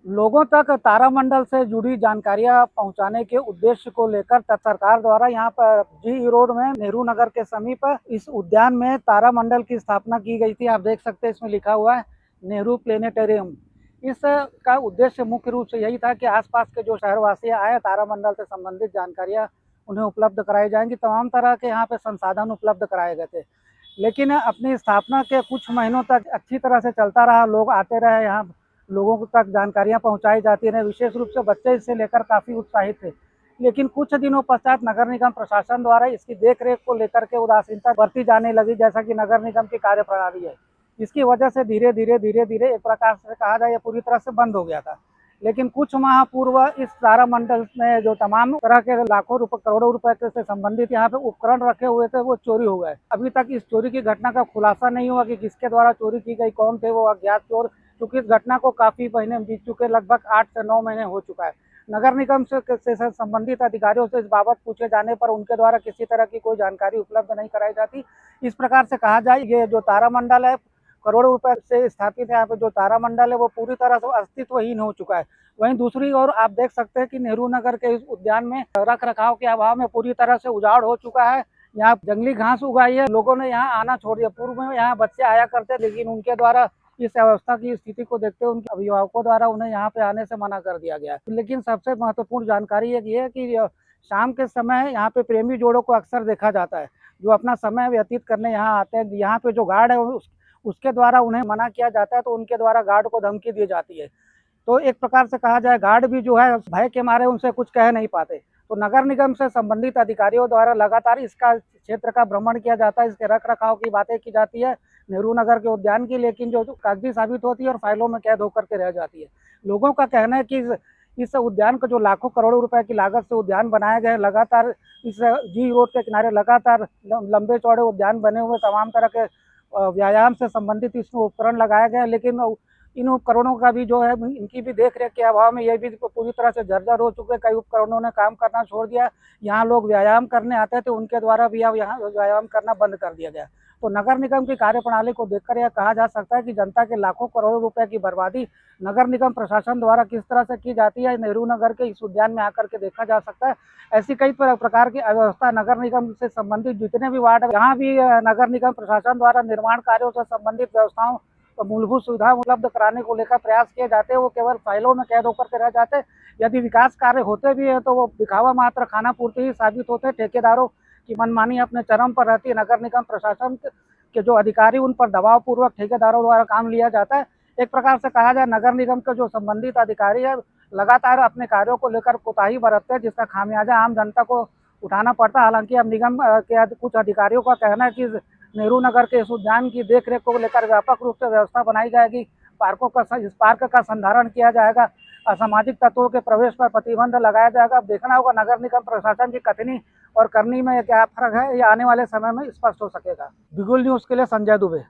लोगों तक तारामंडल से जुड़ी जानकारियां पहुंचाने के उद्देश्य को लेकर सरकार द्वारा यहाँ पर जी रोड में नेहरू नगर के समीप इस उद्यान में तारामंडल की स्थापना की गई थी। आप देख सकते हैं इसमें लिखा हुआ है नेहरू प्लेनेटेरियम। इस का उद्देश्य मुख्य रूप से यही था कि आसपास के जो शहरवासी आए तारामंडल से संबंधित जानकारियां उन्हें उपलब्ध कराई जाएंगी। तमाम तरह के यहाँ पे संसाधन उपलब्ध कराए गए थे, लेकिन अपनी स्थापना के कुछ महीनों तक अच्छी तरह से चलता रहा। लोग आते रहे, यहाँ लोगों तक जानकारियां पहुंचाई जाती रहे। विशेष रूप से बच्चे इससे लेकर काफ़ी उत्साहित थे। लेकिन कुछ दिनों पश्चात नगर निगम प्रशासन द्वारा इसकी देखरेख को लेकर के उदासीनता बरती जाने लगी, जैसा कि नगर निगम की कार्यप्रणाली है। इसकी वजह से धीरे धीरे एक प्रकार से कहा जाए पूरी तरह से बंद हो गया था। लेकिन कुछ माह पूर्व इस तारामंडल में जो तमाम तरह के लाखों रुपए करोड़ों रुपए से संबंधित यहाँ पे उपकरण रखे हुए थे वो चोरी हो गए। अभी तक इस चोरी की घटना का खुलासा नहीं हुआ कि किसके द्वारा चोरी की गई, कौन थे वो अज्ञात चोर। चूंकि इस घटना को काफी महीने बीत चुके, लगभग 8 से 9 महीने हो चुका है। नगर निगम से संबंधित अधिकारियों से इस बाबत पूछे जाने पर उनके द्वारा किसी तरह की कोई जानकारी उपलब्ध नहीं कराई जाती। इस प्रकार से कहा जाए ये जो तारामंडल है, करोड़ों रुपए से स्थापित है, यहाँ पे जो तारामंडल है वो पूरी तरह से अस्तित्वहीन हो चुका है। वहीं दूसरी ओर आप देख सकते हैं कि नेहरू नगर के इस उद्यान में रख रखाव के अभाव में पूरी तरह से उजाड़ हो चुका है। यहाँ जंगली घास उगाई है, लोगों ने यहाँ आना छोड़ दिया। पूर्व में यहाँ बच्चे आया करते, लेकिन उनके द्वारा इस अवस्था की स्थिति को देखते हुए उनके अभिभावकों द्वारा उन्हें यहाँ पे आने से मना कर दिया गया। लेकिन सबसे महत्वपूर्ण जानकारी एक ये है कि शाम के समय यहाँ पे प्रेमी जोड़ों को अक्सर देखा जाता है, जो अपना समय व्यतीत करने यहाँ आते हैं। यहाँ पे जो गार्ड है उसके द्वारा उन्हें मना किया जाता है, तो उनके द्वारा गार्ड को धमकी दी जाती है। तो एक प्रकार से कहा जाए गार्ड भी जो है भय के मारे उनसे कुछ कह नहीं पाते। तो नगर निगम से संबंधित अधिकारियों द्वारा लगातार इसका क्षेत्र का भ्रमण किया जाता है, इसके रख रखाव की बातें की जाती है नेहरू नगर के उद्यान की, लेकिन जो कागजी साबित होती है और फाइलों में कैद होकर के रह जाती है। लोगों का कहना है कि इस उद्यान को जो लाखों करोड़ों रुपए की लागत से उद्यान बनाए गए, लगातार इस जी रोड के किनारे लगातार लंबे चौड़े उद्यान बने हुए, तमाम तरह के व्यायाम से संबंधित इसमें उपकरण लगाए गए, लेकिन इन उपकरणों का भी जो है इनकी भी देख रेख के अभाव में ये भी पूरी तरह से जर्जर हो चुके। कई उपकरणों ने काम करना छोड़ दिया। यहाँ लोग व्यायाम करने आते थे, उनके द्वारा भी अब यहाँ व्यायाम करना बंद कर दिया गया। तो नगर निगम की कार्यप्रणाली को देखकर यह कहा जा सकता है कि जनता के लाखों करोड़ों रुपए की बर्बादी नगर निगम प्रशासन द्वारा किस तरह से की जाती है, नेहरू नगर के इस उद्यान में आकर के देखा जा सकता है। ऐसी कई प्रकार की अव्यवस्था नगर निगम से संबंधित जितने भी वार्ड है, यहाँ भी नगर निगम प्रशासन द्वारा निर्माण कार्यों से संबंधित व्यवस्थाओं तो मूलभूत सुविधा उपलब्ध कराने को लेकर प्रयास किए जाते हैं, वो केवल फाइलों में कैद होकर के रह जाते। यदि विकास कार्य होते भी है तो वो दिखावा मात्र, खाना पूर्ति ही साबित होते। ठेकेदारों की मनमानी अपने चरम पर रहती है। नगर निगम प्रशासन के जो अधिकारी उन पर दबाव पूर्वक ठेकेदारों द्वारा काम लिया जाता है। एक प्रकार से कहा जाए नगर निगम के जो संबंधित अधिकारी है लगातार अपने कार्यों को लेकर कोताही बरतते हैं, जिसका खामियाजा आम जनता को उठाना पड़ता है। हालांकि अब निगम के कुछ अधिकारियों का कहना है कि नेहरू नगर के इस उद्यान की देखरेख को लेकर व्यापक रूप से व्यवस्था बनाई जाएगी। इस पार्क का संधारण किया जाएगा। असामाजिक तत्वों के प्रवेश पर प्रतिबंध लगाया जाएगा। अब देखना होगा नगर निगम प्रशासन की कथनी और करनी में क्या फर्क है, ये आने वाले समय में स्पष्ट हो सकेगा। बिगुल न्यूज़ के लिए संजय दुबे।